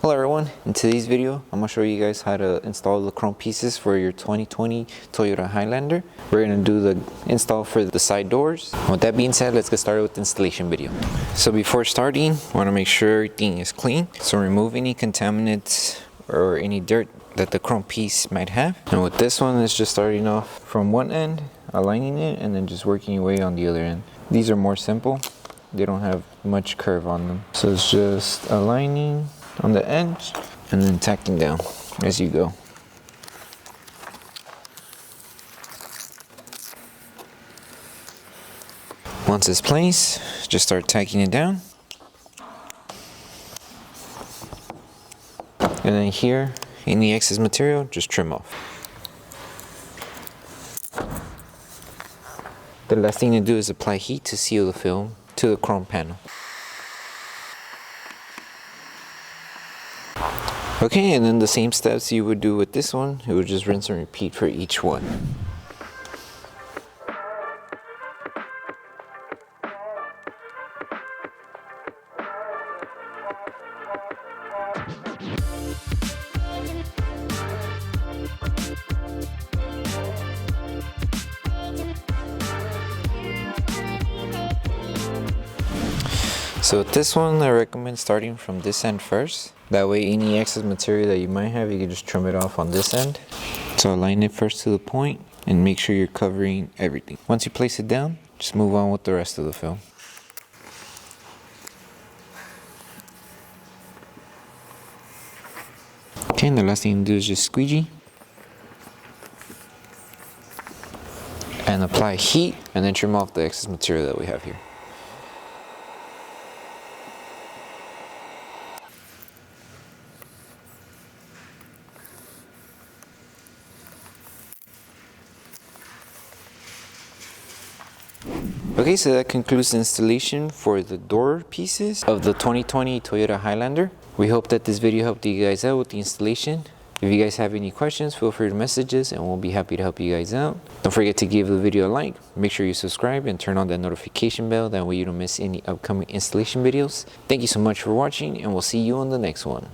Hello everyone, in today's video I'm going to show you guys how to install the chrome pieces for your 2020 Toyota Highlander. We're going to do the install for the side doors. With that being said, let's get started with the installation video. So before starting, I want to make sure everything is clean. So remove any contaminants or any dirt that the chrome piece might have. And with this one, it's just starting off from one end, aligning it, and then just working your way on the other end. These are more simple. They don't have much curve on them. So it's just aligning on the edge and then tacking down as you go. Once it's placed, just start tacking it down. And then here, any excess material, just trim off. The last thing to do is apply heat to seal the film to the chrome panel. Okay, and then the same steps you would do with this one, it would just rinse and repeat for each one. So with this one, I recommend starting from this end first. That way any excess material that you might have, you can just trim it off on this end. So align it first to the point and make sure you're covering everything. Once you place it down, just move on with the rest of the film. Okay, and the last thing to do is just squeegee. And apply heat and then trim off the excess material that we have here. Okay, so that concludes the installation for the door pieces of the 2020 Toyota Highlander. We hope that this video helped you guys out with the installation. If you guys have any questions, feel free to message us and we'll be happy to help you guys out. Don't forget to give the video a like, make sure you subscribe and turn on that notification bell, that way you don't miss any upcoming installation videos. Thank you so much for watching and we'll see you on the next one.